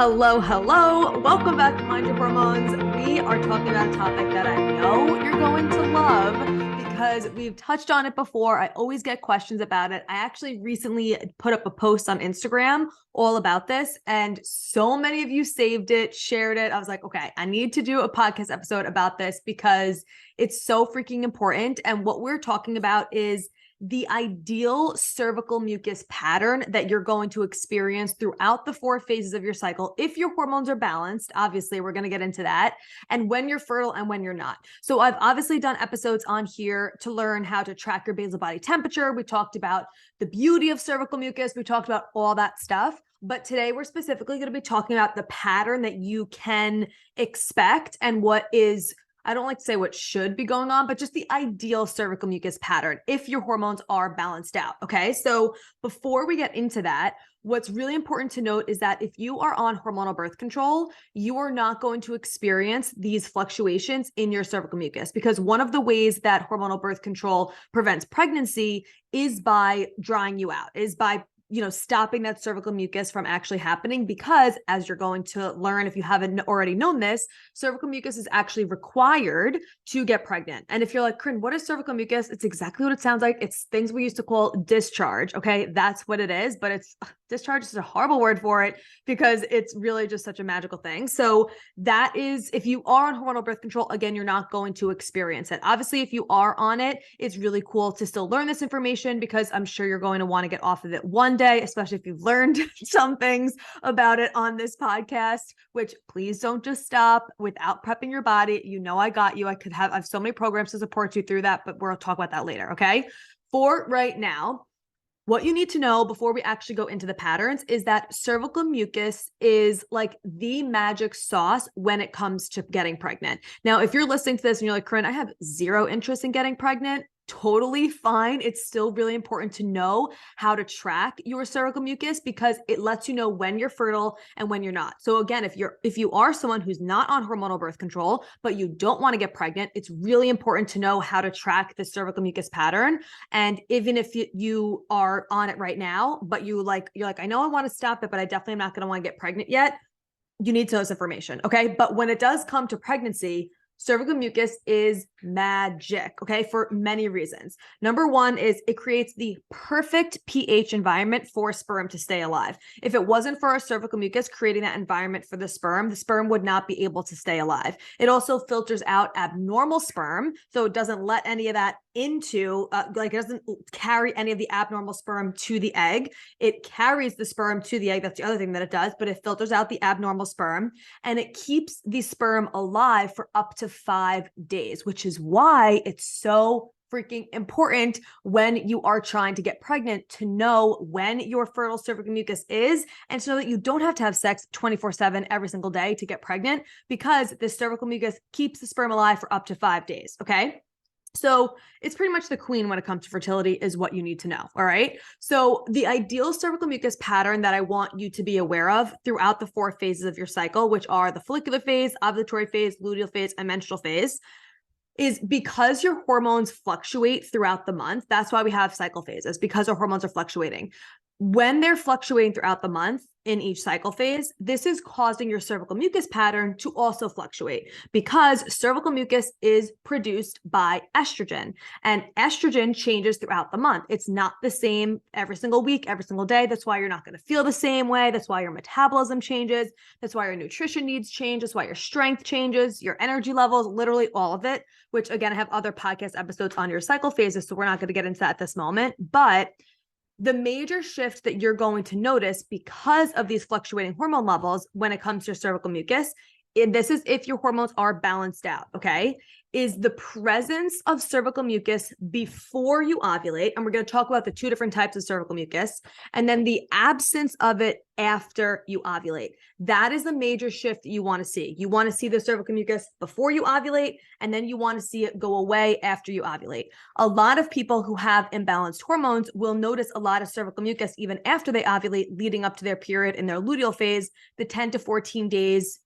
Hello, hello. Welcome back to Mind Your Hormones. We are talking about a topic that I know you're going to love because we've touched on it before. I always get questions about it. I actually recently put up a post on Instagram all about this, and so many of you saved it, shared it. I was like, okay, I need to do a podcast episode about this because it's so freaking important. And what we're talking about is the ideal cervical mucus pattern that you're going to experience throughout the 4 phases of your cycle. If your hormones are balanced, obviously we're going to get into that, and when you're fertile and when you're not. So I've obviously done episodes on here to learn how to track your basal body temperature. We talked about the beauty of cervical mucus. We talked about all that stuff. But today we're specifically going to be talking about the pattern that you can expect and what is, I don't like to say what should be going on, but just the ideal cervical mucus pattern if your hormones are balanced out. Okay. So before we get into that, what's really important to note is that if you are on hormonal birth control, you are not going to experience these fluctuations in your cervical mucus, because one of the ways that hormonal birth control prevents pregnancy is by drying you out, is by stopping that cervical mucus from actually happening, because as you're going to learn, if you haven't already known this, cervical mucus is actually required to get pregnant. And if you're like, Corinne, what is cervical mucus? It's exactly what it sounds like. It's things we used to call discharge. Okay. That's what it is, but discharge is a horrible word for it because it's really just such a magical thing. So that is, if you are on hormonal birth control, again, you're not going to experience it. Obviously, if you are on it, it's really cool to still learn this information because I'm sure you're going to want to get off of it one day, especially if you've learned some things about it on this podcast, which please don't just stop without prepping your body. I got you. I have so many programs to support you through that, but we'll talk about that later. Okay. For right now, what you need to know before we actually go into the patterns is that cervical mucus is like the magic sauce when it comes to getting pregnant. Now, if you're listening to this and you're like, Corinne, I have zero interest in getting pregnant, totally fine. It's still really important to know how to track your cervical mucus because it lets you know when you're fertile and when you're not. So again, if you are someone who's not on hormonal birth control, but you don't want to get pregnant, it's really important to know how to track the cervical mucus pattern. And even if you are on it right now, but you're like, I know I want to stop it, but I definitely am not going to want to get pregnant yet. You need to know this information. Okay. But when it does come to pregnancy, cervical mucus is magic, okay, for many reasons. Number one is it creates the perfect pH environment for sperm to stay alive. If it wasn't for our cervical mucus creating that environment for the sperm would not be able to stay alive. It also filters out abnormal sperm, so it doesn't let any of that into, it doesn't carry any of the abnormal sperm to the egg. It carries the sperm to the egg. That's the other thing that it does, but it filters out the abnormal sperm and it keeps the sperm alive for up to 5 days, which is why it's so freaking important when you are trying to get pregnant to know when your fertile cervical mucus is, and to know that you don't have to have sex 24/7 every single day to get pregnant, because the cervical mucus keeps the sperm alive for up to 5 days. Okay. So it's pretty much the queen when it comes to fertility is what you need to know. All right. So the ideal cervical mucus pattern that I want you to be aware of throughout the 4 phases of your cycle, which are the follicular phase, ovulatory phase, luteal phase, and menstrual phase, is because your hormones fluctuate throughout the month. That's why we have cycle phases, because our hormones are fluctuating. When they're fluctuating throughout the month in each cycle phase, this is causing your cervical mucus pattern to also fluctuate, because cervical mucus is produced by estrogen, and estrogen changes throughout the month. It's not the same every single week, every single day. That's why you're not going to feel the same way. That's why your metabolism changes. That's why your nutrition needs change. That's why your strength changes, your energy levels, literally all of it, which again, I have other podcast episodes on your cycle phases, so we're not going to get into that at this moment. But the major shift that you're going to notice because of these fluctuating hormone levels when it comes to cervical mucus, and this is if your hormones are balanced out, okay, is the presence of cervical mucus before you ovulate. And we're going to talk about the 2 different types of cervical mucus, and then the absence of it after you ovulate. That is the major shift that you want to see. You want to see the cervical mucus before you ovulate, and then you want to see it go away after you ovulate. A lot of people who have imbalanced hormones will notice a lot of cervical mucus even after they ovulate, leading up to their period in their luteal phase, the 10 to 14 days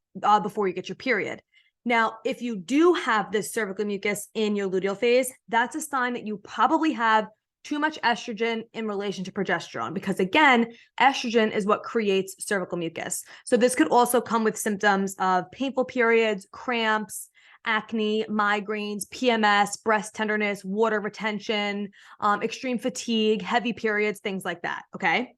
before you get your period. Now, if you do have this cervical mucus in your luteal phase, that's a sign that you probably have too much estrogen in relation to progesterone, because again, estrogen is what creates cervical mucus. So this could also come with symptoms of painful periods, cramps, acne, migraines, PMS, breast tenderness, water retention, extreme fatigue, heavy periods, things like that. Okay.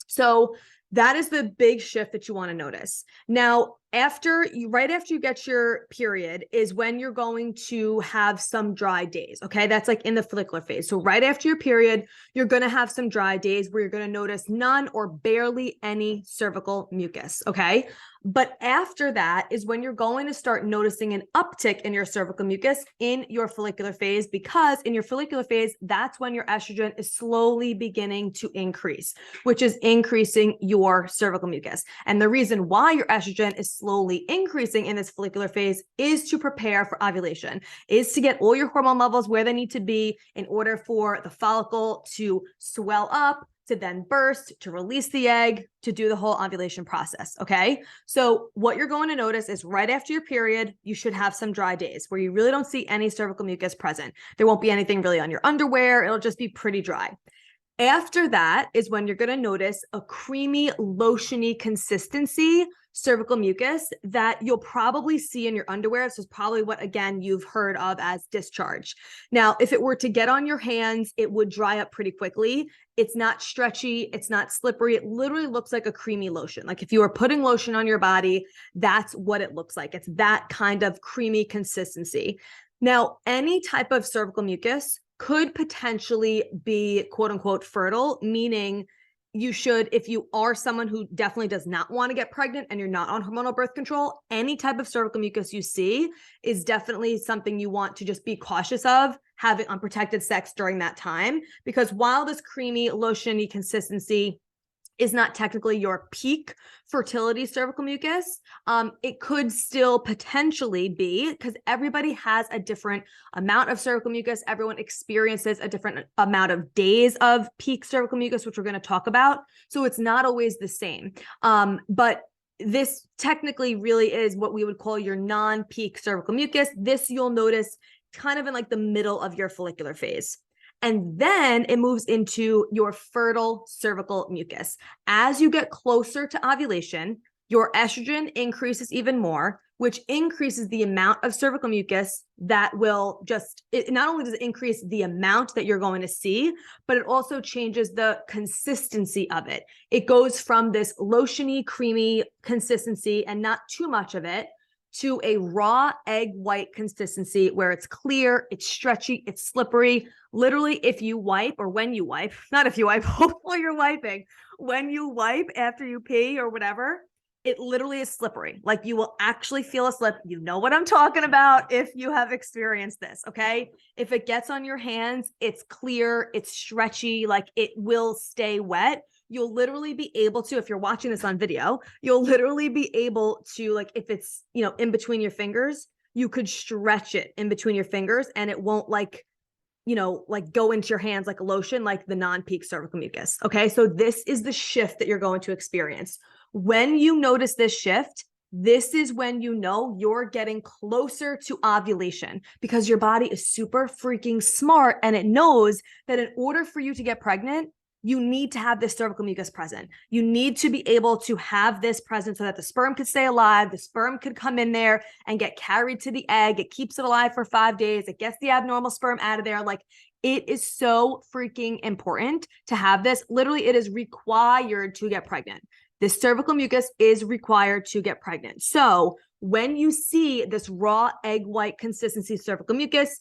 So that is the big shift that you want to notice. Now, right after you get your period is when you're going to have some dry days. Okay. That's like in the follicular phase. So right after your period, you're going to have some dry days where you're going to notice none or barely any cervical mucus. Okay. But after that is when you're going to start noticing an uptick in your cervical mucus in your follicular phase, because in your follicular phase, that's when your estrogen is slowly beginning to increase, which is increasing your cervical mucus. And the reason why your estrogen is slowly increasing in this follicular phase is to prepare for ovulation, is to get all your hormone levels where they need to be in order for the follicle to swell up, to then burst, to release the egg, to do the whole ovulation process. Okay. So what you're going to notice is right after your period, you should have some dry days where you really don't see any cervical mucus present. There won't be anything really on your underwear. It'll just be pretty dry. After that is when you're going to notice a creamy, lotiony consistency cervical mucus that you'll probably see in your underwear. This is probably what, again, you've heard of as discharge. Now, if it were to get on your hands, it would dry up pretty quickly. It's not stretchy. It's not slippery. It literally looks like a creamy lotion. Like if you were putting lotion on your body, that's what it looks like. It's that kind of creamy consistency. Now, any type of cervical mucus could potentially be quote unquote fertile, meaning you should, if you are someone who definitely does not want to get pregnant and you're not on hormonal birth control, any type of cervical mucus you see is definitely something you want to just be cautious of having unprotected sex during that time. Because while this creamy, lotiony consistency is not technically your peak fertility cervical mucus, it could still potentially be, because everybody has a different amount of cervical mucus. Everyone experiences a different amount of days of peak cervical mucus, which we're going to talk about. So it's not always the same. But this technically really is what we would call your non-peak cervical mucus. This you'll notice kind of in like the middle of your follicular phase. And then it moves into your fertile cervical mucus. As you get closer to ovulation, your estrogen increases even more, which increases the amount of cervical mucus that will it not only does it increase the amount that you're going to see, but it also changes the consistency of it. It goes from this lotiony, creamy consistency and not too much of it to a raw egg white consistency where it's clear, it's stretchy, it's slippery. Literally, if you wipe, or when you wipe, not if you wipe, hopefully you're wiping, when you wipe after you pee or whatever, it literally is slippery. Like you will actually feel a slip. You know what I'm talking about if you have experienced this, okay? If it gets on your hands, it's clear, it's stretchy, like it will stay wet. You'll literally be able to, if you're watching this on video, you'll literally be able to, like, if it's, in between your fingers, you could stretch it in between your fingers and it won't like go into your hands like a lotion, like the non-peak cervical mucus. Okay. So this is the shift that you're going to experience. When you notice this shift, this is when you know you're getting closer to ovulation, because your body is super freaking smart and it knows that in order for you to get pregnant, you need to have this cervical mucus present. You need to be able to have this present so that the sperm could stay alive. The sperm could come in there and get carried to the egg. It keeps it alive for 5 days. It gets the abnormal sperm out of there. Like, it is so freaking important to have this. Literally, it is required to get pregnant. This cervical mucus is required to get pregnant. So when you see this raw egg white consistency cervical mucus,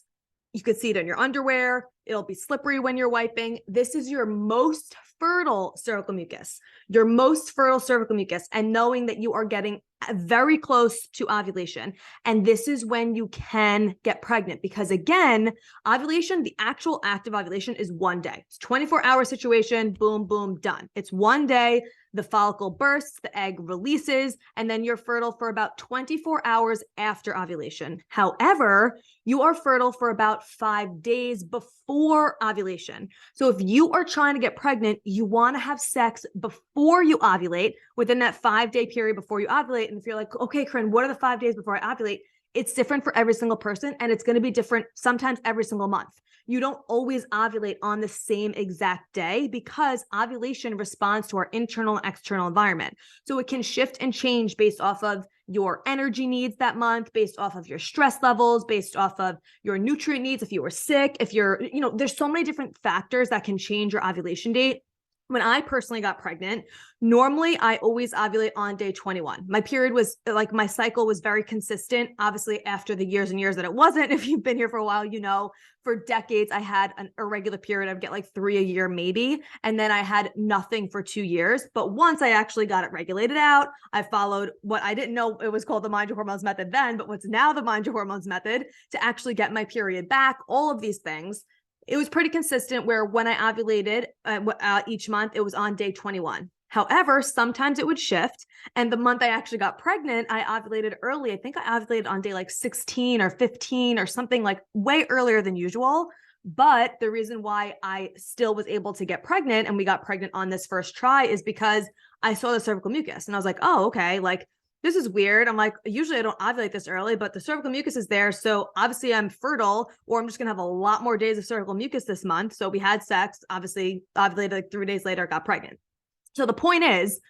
you could see it in your underwear. It'll be slippery when you're wiping. This is your most fertile cervical mucus, your most fertile cervical mucus, and knowing that you are getting very close to ovulation. And this is when you can get pregnant, because again, ovulation, the actual act of ovulation is 1 day. It's a 24-hour situation, boom, boom, done. It's 1 day. The follicle bursts, the egg releases, and then you're fertile for about 24 hours after ovulation. However, you are fertile for about 5 days before ovulation. So if you are trying to get pregnant, you want to have sex before you ovulate, within that 5-day period before you ovulate. And if you're like, okay, Corinne, what are the 5 days before I ovulate? It's different for every single person, and it's going to be different sometimes every single month. You don't always ovulate on the same exact day because ovulation responds to our internal and external environment. So it can shift and change based off of your energy needs that month, based off of your stress levels, based off of your nutrient needs. If you were sick, if you're, there's so many different factors that can change your ovulation date. When I personally got pregnant, normally I always ovulate on day 21. My period was like, my cycle was very consistent. Obviously, after the years and years that it wasn't, if you've been here for a while, for decades, I had an irregular period. I'd get like 3 a year, maybe. And then I had nothing for 2 years. But once I actually got it regulated out, I followed what I didn't know it was called the Mind Your Hormones method then, but what's now the Mind Your Hormones method to actually get my period back, all of these things. It was pretty consistent where when I ovulated each month, it was on day 21. However, sometimes it would shift. And the month I actually got pregnant, I ovulated early. I think I ovulated on day like 16 or 15 or something, like way earlier than usual. But the reason why I still was able to get pregnant and we got pregnant on this first try is because I saw the cervical mucus and I was like, oh, okay. Like, this is weird. I'm like, usually I don't ovulate this early, but the cervical mucus is there. So obviously I'm fertile, or I'm just going to have a lot more days of cervical mucus this month. So we had sex, obviously ovulated like 3 days later, got pregnant. So the point is,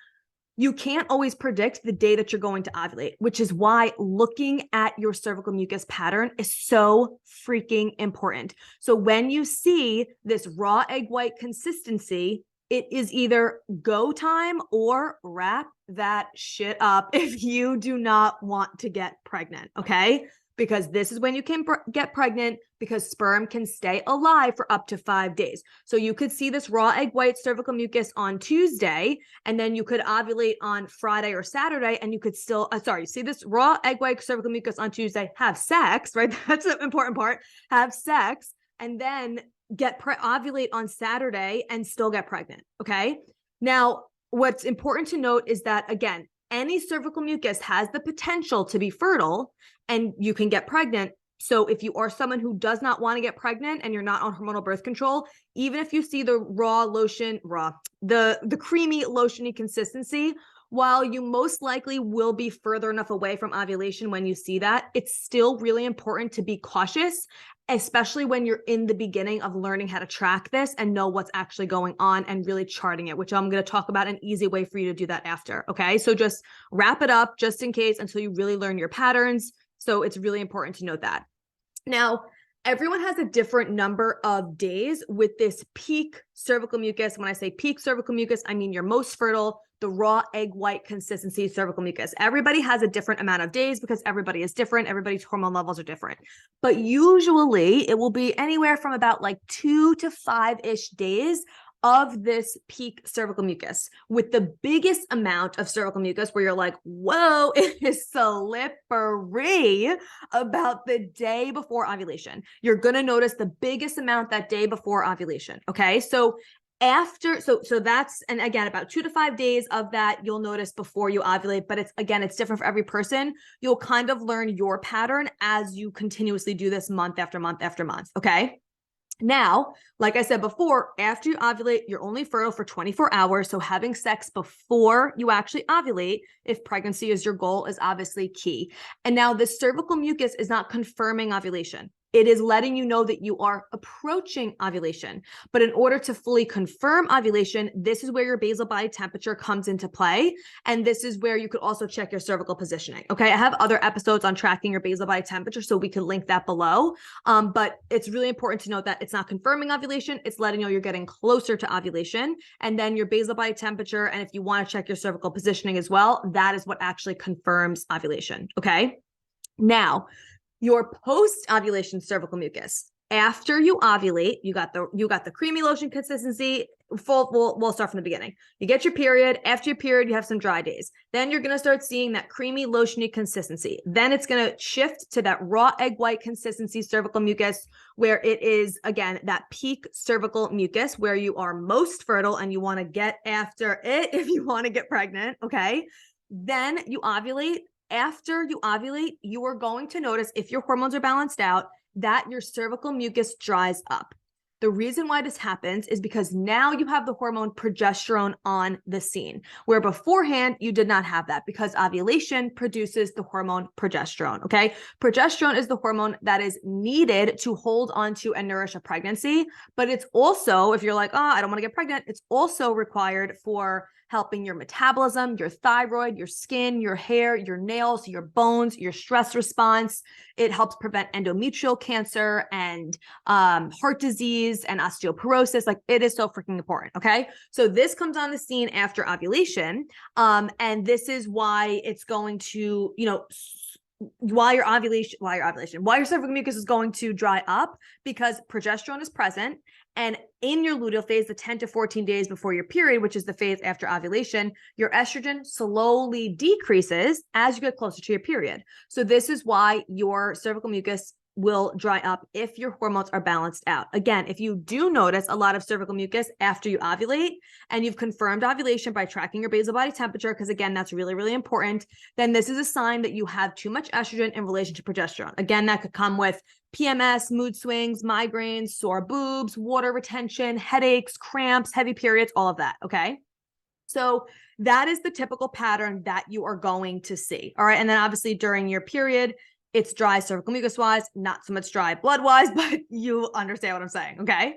you can't always predict the day that you're going to ovulate, which is why looking at your cervical mucus pattern is so freaking important. So when you see this raw egg white consistency, it is either go time or wrap that shit up if you do not want to get pregnant, okay? Because this is when you can get pregnant, because sperm can stay alive for up to 5 days. So you could see this raw egg white cervical mucus on Tuesday, and then you could ovulate on Friday or Saturday, and you could still, see this raw egg white cervical mucus on Tuesday, have sex, right? That's the important part, have sex, and then ovulate on Saturday and still get pregnant, okay? Now, what's important to note is that, again, any cervical mucus has the potential to be fertile and you can get pregnant. So if you are someone who does not want to get pregnant and you're not on hormonal birth control, even if you see the the creamy lotiony consistency, while you most likely will be further enough away from ovulation when you see that, it's still really important to be cautious, especially when you're in the beginning of learning how to track this and know what's actually going on and really charting it, which I'm going to talk about an easy way for you to do that after. Okay. So just wrap it up just in case until you really learn your patterns. So it's really important to note that. Now, everyone has a different number of days with this peak cervical mucus. When I say peak cervical mucus, I mean your most fertile, the raw egg white consistency cervical mucus. Everybody has a different amount of days because everybody is different. Everybody's hormone levels are different. But usually it will be anywhere from about like 2 to 5-ish days of this peak cervical mucus, with the biggest amount of cervical mucus where you're like, whoa, it is slippery about the day before ovulation. You're going to notice the biggest amount that day before ovulation. Okay. So that's, and again, about 2 to 5 days of that you'll notice before you ovulate, but it's different for every person. You'll kind of learn your pattern as you continuously do this month after month after month. Okay. Now, like I said before, after you ovulate, you're only fertile for 24 hours. So having sex before you actually ovulate, if pregnancy is your goal, is obviously key. And now the cervical mucus is not confirming ovulation. It is letting you know that you are approaching ovulation. But in order to fully confirm ovulation, this is where your basal body temperature comes into play. And this is where you could also check your cervical positioning. Okay. I have other episodes on tracking your basal body temperature, so we could link that below. But it's really important to note that it's not confirming ovulation. It's letting you know you're getting closer to ovulation. And then your basal body temperature, and if you want to check your cervical positioning as well, that is what actually confirms ovulation. Okay. Now, your post-ovulation cervical mucus. After you ovulate, you got the creamy lotion consistency. We'll start from the beginning. You get your period. After your period, you have some dry days. Then you're going to start seeing that creamy lotiony consistency. Then it's going to shift to that raw egg white consistency cervical mucus, where it is, again, that peak cervical mucus where you are most fertile and you want to get after it if you want to get pregnant. Okay. Then you ovulate. After you ovulate, you are going to notice, if your hormones are balanced out, that your cervical mucus dries up. The reason why this happens is because now you have the hormone progesterone on the scene, where beforehand you did not have that, because ovulation produces the hormone progesterone, okay? Progesterone is the hormone that is needed to hold onto and nourish a pregnancy, but it's also, if you're like, oh, I don't want to get pregnant, it's also required for helping your metabolism, your thyroid, your skin, your hair, your nails, your bones, your stress response. It helps prevent endometrial cancer and heart disease and osteoporosis. Like, it is so freaking important. Okay. So this comes on the scene after ovulation. And this is why it's going to, why your cervical mucus is going to dry up, because progesterone is present. And in your luteal phase, the 10 to 14 days before your period, which is the phase after ovulation, your estrogen slowly decreases as you get closer to your period. So this is why your cervical mucus will dry up if your hormones are balanced out. Again, if you do notice a lot of cervical mucus after you ovulate, and you've confirmed ovulation by tracking your basal body temperature, because again, that's really, really important, then this is a sign that you have too much estrogen in relation to progesterone. Again, that could come with PMS, mood swings, migraines, sore boobs, water retention, headaches, cramps, heavy periods, all of that, okay? So that is the typical pattern that you are going to see, all right? And then obviously during your period, it's dry cervical mucus wise, not so much dry blood wise, but you understand what I'm saying, okay?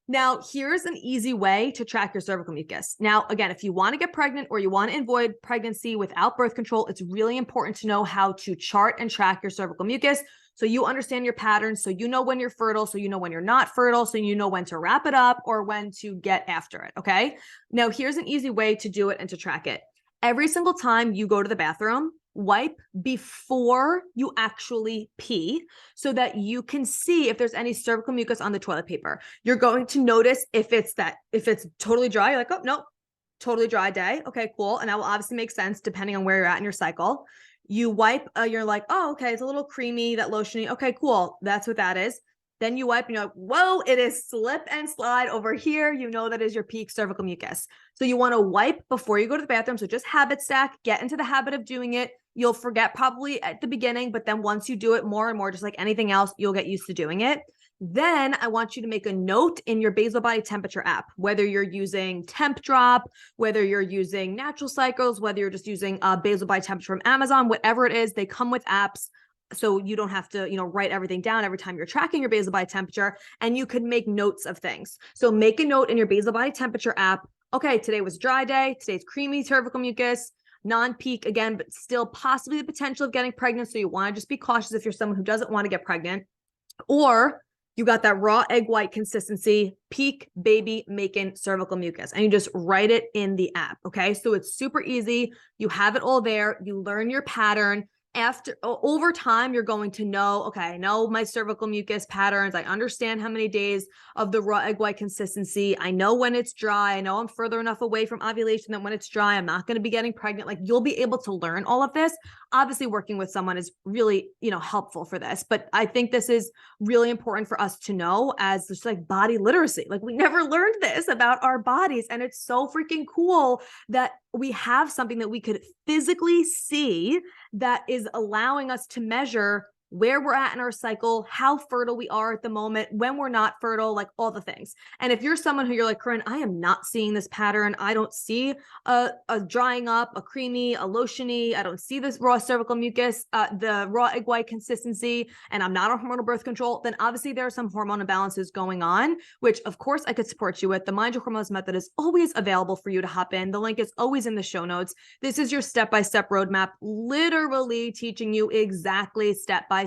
Now, here's an easy way to track your cervical mucus. Now, again, if you want to get pregnant or you want to avoid pregnancy without birth control, it's really important to know how to chart and track your cervical mucus, so you understand your patterns, so you know when you're fertile, so you know when you're not fertile, so you know when to wrap it up or when to get after it, okay? Now, here's an easy way to do it and to track it. Every single time you go to the bathroom, wipe before you actually pee, so that you can see if there's any cervical mucus on the toilet paper. You're going to notice if it's totally dry, you're like, oh, no, totally dry day. Okay, cool. And that will obviously make sense depending on where you're at in your cycle. You wipe, you're like, oh, okay, it's a little creamy, that lotiony. Okay, cool. That's what that is. Then you wipe and you're like, whoa, it is slip and slide over here. You know that is your peak cervical mucus. So you want to wipe before you go to the bathroom. So just habit stack, get into the habit of doing it. You'll forget probably at the beginning, but then once you do it more and more, just like anything else, you'll get used to doing it. Then I want you to make a note in your basal body temperature app, whether you're using Temp Drop, whether you're using Natural Cycles, whether you're just using basal body temperature from Amazon, whatever it is, they come with apps. So you don't have to, write everything down every time you're tracking your basal body temperature, and you can make notes of things. So make a note in your basal body temperature app. Okay, today was dry day. Today's creamy cervical mucus, non-peak again, but still possibly the potential of getting pregnant. So you want to just be cautious if you're someone who doesn't want to get pregnant, or you got that raw egg white consistency, peak baby making cervical mucus, and you just write it in the app. Okay. So it's super easy. You have it all there. You learn your pattern. Over time, you're going to know, okay, I know my cervical mucus patterns. I understand how many days of the raw egg white consistency. I know when it's dry. I know I'm further enough away from ovulation that when it's dry, I'm not going to be getting pregnant. Like, you'll be able to learn all of this. Obviously, working with someone is really, helpful for this. But I think this is really important for us to know as just like body literacy. Like, we never learned this about our bodies. And it's so freaking cool that we have something that we could physically see that is allowing us to measure where we're at in our cycle, how fertile we are at the moment, when we're not fertile, like all the things. And if you're someone who you're like, Corinne, I am not seeing this pattern. I don't see a drying up, a creamy, a lotiony. I don't see this raw cervical mucus, the raw egg white consistency, and I'm not on hormonal birth control, then obviously there are some hormone imbalances going on, which of course I could support you with. The Mind Your Hormones method is always available for you to hop in. The link is always in the show notes. This is your step-by-step roadmap, literally teaching you exactly step-by-step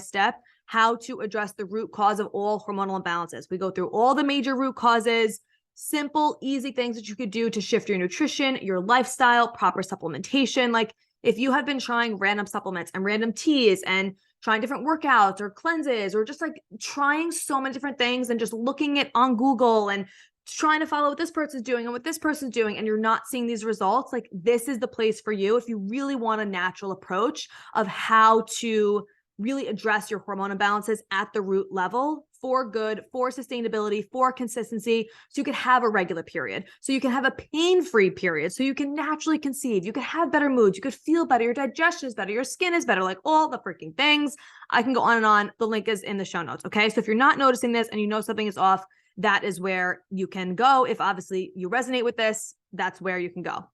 how to address the root cause of all hormonal imbalances. We go through all the major root causes, simple, easy things that you could do to shift your nutrition, your lifestyle, proper supplementation. Like, if you have been trying random supplements and random teas and trying different workouts or cleanses, or just like trying so many different things and just looking it on Google and trying to follow what this person's doing and what this person's doing, and you're not seeing these results, like, this is the place for you if you really want a natural approach of how to really address your hormone imbalances at the root level for good, for sustainability, for consistency, so you can have a regular period, so you can have a pain-free period, so you can naturally conceive, you can have better moods, you could feel better, your digestion is better, your skin is better, like all the freaking things. I can go on and on. The link is in the show notes. Okay. So if you're not noticing this and you know something is off, that is where you can go. If obviously you resonate with this, that's where you can go.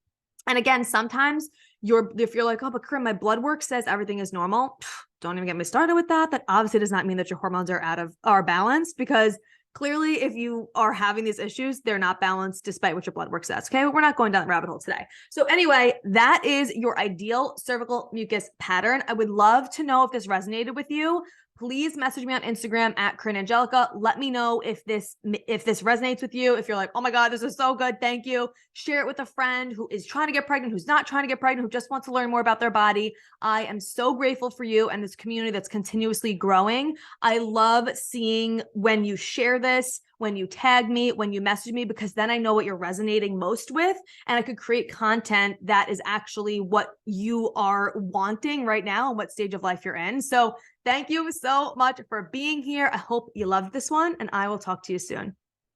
And again, sometimes if you're like, oh, but Corinne, my blood work says everything is normal. Don't even get me started with that. That obviously does not mean that your hormones are balanced, because clearly if you are having these issues, they're not balanced despite what your blood work says. Okay. But we're not going down the rabbit hole today. So anyway, that is your ideal cervical mucus pattern. I would love to know if this resonated with you. Please message me on Instagram at Corinne Angelica. Let me know if this resonates with you. If you're like, oh my God, this is so good, thank you. Share it with a friend who is trying to get pregnant, who's not trying to get pregnant, who just wants to learn more about their body. I am so grateful for you and this community that's continuously growing. I love seeing when you share this, when you tag me, when you message me, because then I know what you're resonating most with, and I could create content that is actually what you are wanting right now and what stage of life you're in. So thank you so much for being here. I hope you loved this one, and I will talk to you soon.